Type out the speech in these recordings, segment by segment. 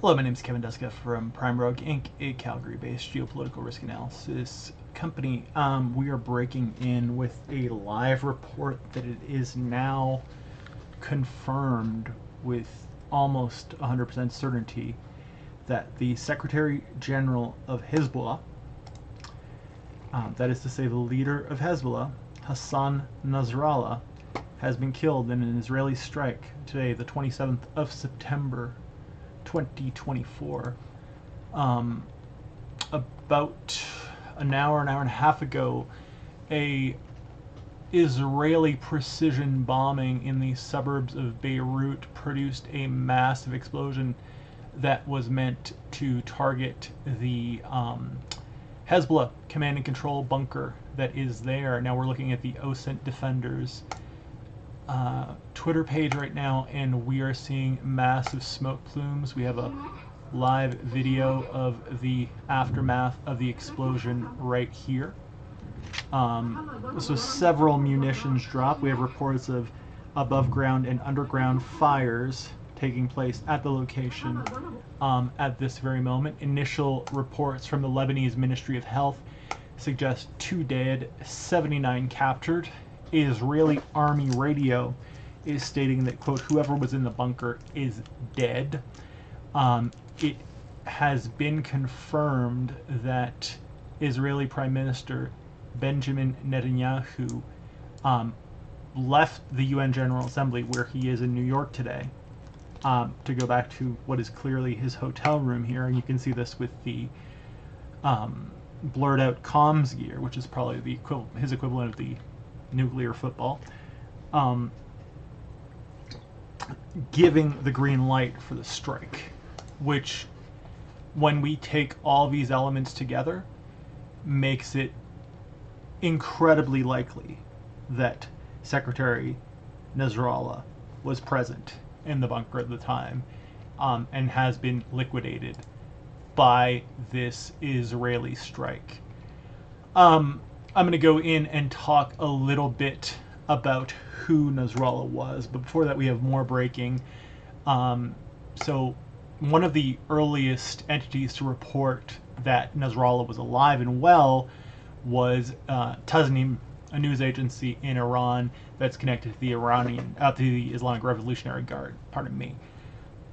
Hello, my name is Kevin Duska from Prime Rogue Inc., a Calgary-based geopolitical risk analysis company. We are breaking in with a live report that it is now confirmed with almost 100% certainty that the Secretary General of Hezbollah, that is to say the leader of Hezbollah, Hassan Nasrallah, has been killed in an Israeli strike today, the 27th of September, 2024. About an hour and a half ago, a Israeli precision bombing in the suburbs of Beirut produced a massive explosion that was meant to target the Hezbollah command and control bunker that is there. Now we're looking at the OSINT Defenders Twitter page right now, and we are seeing massive smoke plumes. We have a live video of the aftermath of the explosion right here. So several munitions dropped. We have reports of above ground and underground fires taking place at the location at this very moment. Initial reports from the Lebanese Ministry of Health suggest 2 dead, 79 captured. Israeli army radio is stating that, quote, whoever was in the bunker is dead. It has been confirmed that Israeli Prime Minister Benjamin Netanyahu left the UN General Assembly, where he is in New York today, to go back to what is clearly his hotel room here. And you can see this with the blurred out comms gear, which is probably his equivalent of the nuclear football, giving the green light for the strike, which, when we take all these elements together, makes it incredibly likely that Secretary Nasrallah was present in the bunker at the time, and has been liquidated by this Israeli strike. I'm going to go in and talk a little bit about who Nasrallah was, but before that we have more breaking. So one of the earliest entities to report that Nasrallah was alive and well was Tasnim, a news agency in Iran that's connected to the the Islamic Revolutionary Guard. Pardon me.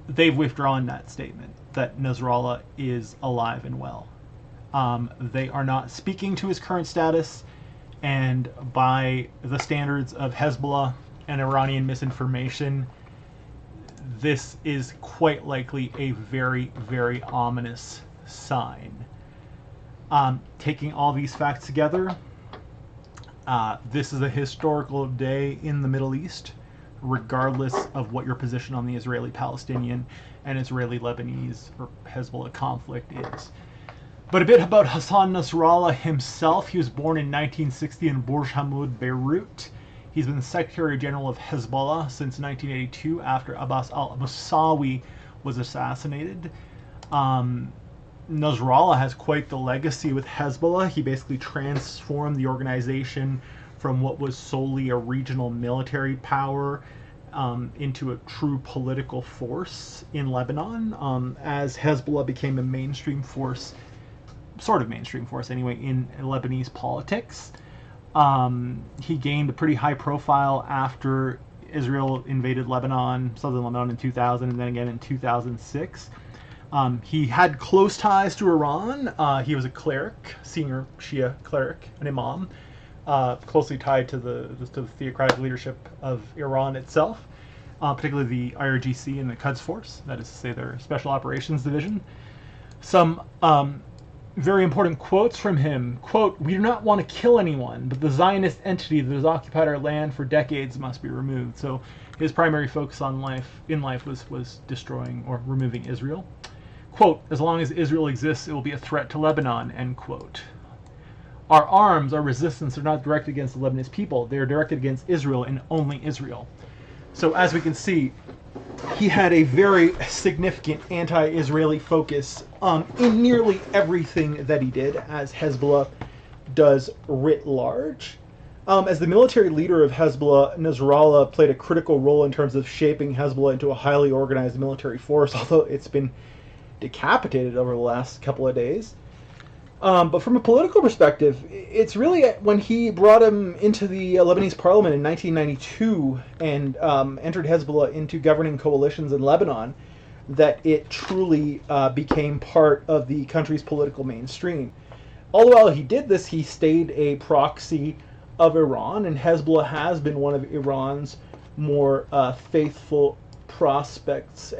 They've withdrawn that statement that Nasrallah is alive and well. They are not speaking to his current status, and by the standards of Hezbollah and Iranian misinformation, this is quite likely a very, very ominous sign. Taking all these facts together, this is a historical day in the Middle East, regardless of what your position on the Israeli-Palestinian and Israeli-Lebanese or Hezbollah conflict is. But a bit about Hassan Nasrallah himself. He was born in 1960 in Burj Hammoud, Beirut. He's been Secretary General of Hezbollah since 1982 after Abbas al-Musawi was assassinated. Nasrallah has quite the legacy with Hezbollah. He basically transformed the organization from what was solely a regional military power into a true political force in Lebanon, as Hezbollah became a mainstream force, sort of mainstream force anyway, in Lebanese politics. He gained a pretty high profile after Israel invaded Lebanon, southern Lebanon, in 2000, and then again in 2006. He had close ties to Iran. He was a cleric, senior Shia cleric, an imam, closely tied to the theocratic leadership of Iran itself, particularly the IRGC and the Quds Force, that is to say their Special Operations Division. Some very important quotes from him. Quote, "We do not want to kill anyone, but the Zionist entity that has occupied our land for decades must be removed." So his primary focus in life was destroying or removing Israel. Quote, "As long as Israel exists, it will be a threat to Lebanon," end quote. "Our arms, our resistance are not directed against the Lebanese people. They are directed against Israel and only Israel." So as we can see, he had a very significant anti-Israeli focus in nearly everything that he did, as Hezbollah does writ large. As the military leader of Hezbollah, Nasrallah played a critical role in terms of shaping Hezbollah into a highly organized military force, although it's been decapitated over the last couple of days. But from a political perspective, it's really when he brought him into the Lebanese parliament in 1992 and entered Hezbollah into governing coalitions in Lebanon that it truly became part of the country's political mainstream. All the while he did this, he stayed a proxy of Iran, and Hezbollah has been one of Iran's more faithful prospects.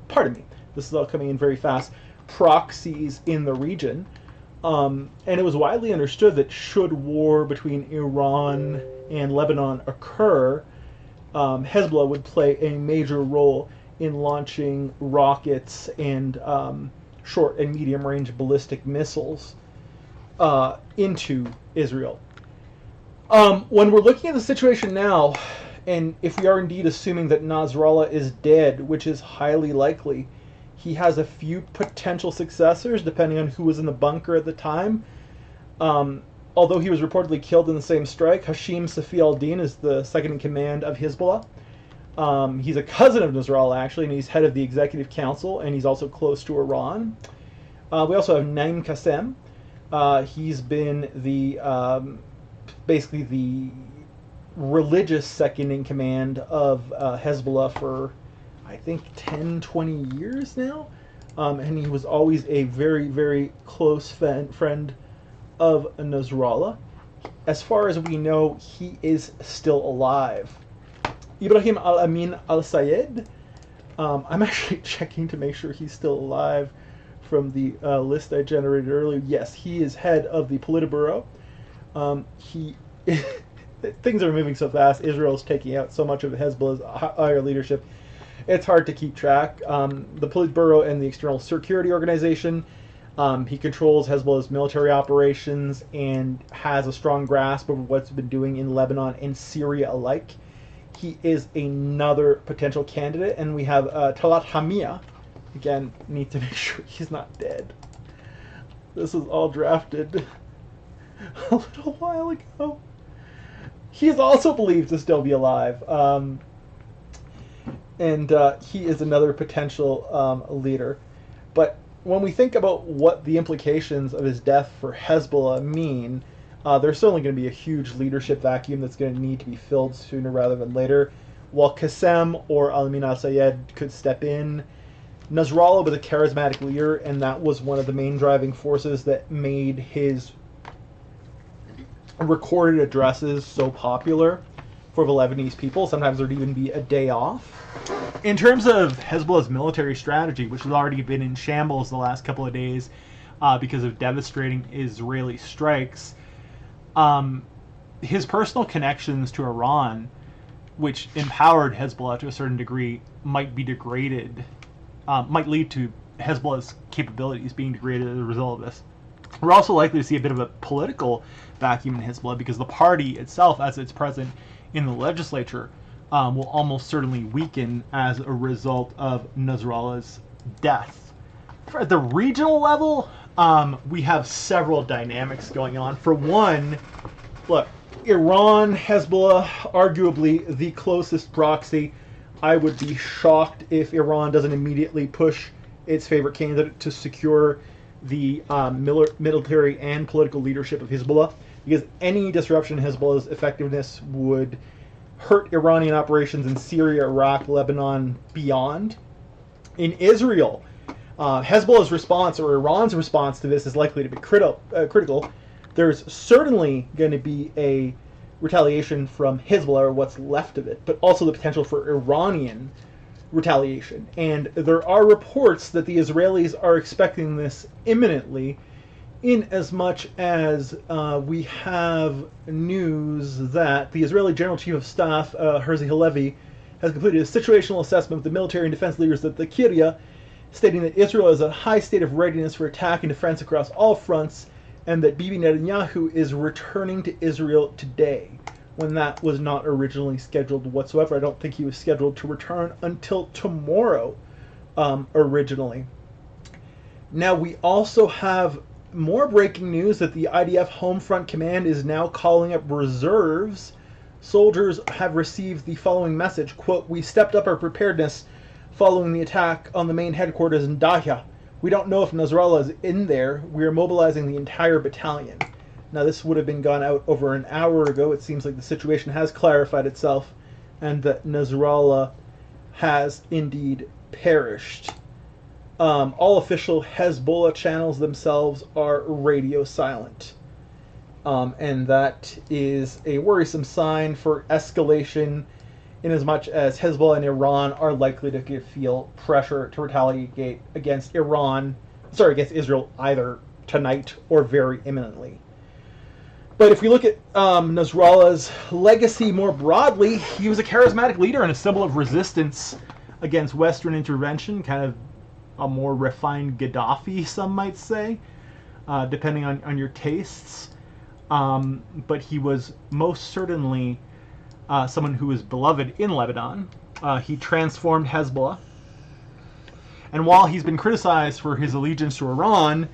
Pardon me, this is all coming in very fast. Proxies in the region. And it was widely understood that should war between Iran and Lebanon occur, Hezbollah would play a major role in launching rockets and short and medium range ballistic missiles into Israel. When we're looking at the situation now, and if we are indeed assuming that Nasrallah is dead, which is highly likely, he has a few potential successors, depending on who was in the bunker at the time. Although he was reportedly killed in the same strike, Hashim Safi al-Din is the second in command of Hezbollah. He's a cousin of Nasrallah, actually, and he's head of the executive council, and he's also close to Iran. We also have Naim Qassem. He's been the basically the religious second in command of Hezbollah for, I think, 10, 20 years now. And he was always a very, very close friend of Nasrallah. As far as we know, he is still alive. Ibrahim al-Amin al-Sayed, I'm actually checking to make sure he's still alive from the list I generated earlier. Yes, he is head of the Politburo. Things are moving so fast. Israel's taking out so much of Hezbollah's higher leadership. It's hard to keep track. The Politburo and the External Security Organization. He controls Hezbollah's military operations and has a strong grasp over what's been doing in Lebanon and Syria alike. He is another potential candidate, and we have Talat Hamia. Again, need to make sure he's not dead. This was all drafted a little while ago. He is also believed to still be alive, and he is another potential leader. But when we think about what the implications of his death for Hezbollah mean, there's certainly going to be a huge leadership vacuum that's going to need to be filled sooner rather than later. While Qassem or Al-Amin al-Sayed could step in, Nasrallah was a charismatic leader, and that was one of the main driving forces that made his recorded addresses so popular for the Lebanese people. Sometimes there'd even be a day off. In terms of Hezbollah's military strategy, which has already been in shambles the last couple of days because of devastating Israeli strikes, his personal connections to Iran, which empowered Hezbollah to a certain degree, might be degraded, might lead to Hezbollah's capabilities being degraded as a result of this. We're also likely to see a bit of a political vacuum in Hezbollah because the party itself, as it's present in the legislature, will almost certainly weaken as a result of Nasrallah's death. At the regional level, we have several dynamics going on. For one, look, Iran, Hezbollah, arguably the closest proxy. I would be shocked if Iran doesn't immediately push its favorite candidate to secure the military and political leadership of Hezbollah, because any disruption in Hezbollah's effectiveness would hurt Iranian operations in Syria, Iraq, Lebanon, beyond. In Israel, Hezbollah's response, or Iran's response to this, is likely to be critical. There's certainly going to be a retaliation from Hezbollah, or what's left of it, but also the potential for Iranian retaliation. And there are reports that the Israelis are expecting this imminently, in as much as we have news that the Israeli General Chief of Staff, Herzi Halevi, has completed a situational assessment of the military and defense leaders at the Kiryat, stating that Israel is at a high state of readiness for attack and defense across all fronts, and that Bibi Netanyahu is returning to Israel today, when that was not originally scheduled whatsoever. I don't think he was scheduled to return until tomorrow, originally. Now, we also have more breaking news that the IDF Home Front Command is now calling up reserves. Soldiers have received the following message, quote, "We stepped up our preparedness following the attack on the main headquarters in Dahya. We don't know if Nasrallah is in there. We are mobilizing the entire battalion. Now, this would have been gone out over an hour ago. It seems like the situation has clarified itself and that Nasrallah has indeed perished. All official Hezbollah channels themselves are radio silent. And that is a worrisome sign for escalation, in as much as Hezbollah and Iran are likely to feel pressure to retaliate against Israel either tonight or very imminently. But if we look at Nasrallah's legacy more broadly, He was a charismatic leader and a symbol of resistance against Western intervention, kind of a more refined Gaddafi, some might say, depending on your tastes. But he was most certainly someone who was beloved in Lebanon. He transformed Hezbollah. And while he's been criticized for his allegiance to Iran,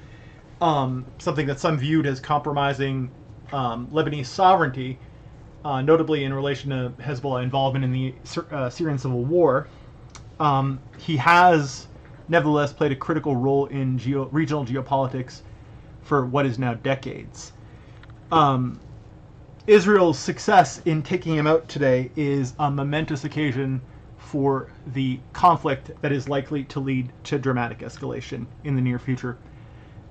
something that some viewed as compromising Lebanese sovereignty, notably in relation to Hezbollah involvement in the Syrian civil war, he has nevertheless played a critical role in regional geopolitics for what is now decades. Israel's success in taking him out today is a momentous occasion for the conflict that is likely to lead to dramatic escalation in the near future.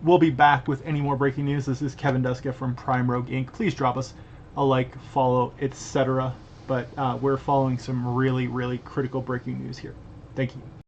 We'll be back with any more breaking news. This is Kevin Duska from Prime Rogue Inc. Please drop us a like, follow, etc. But we're following some really, really critical breaking news here. Thank you.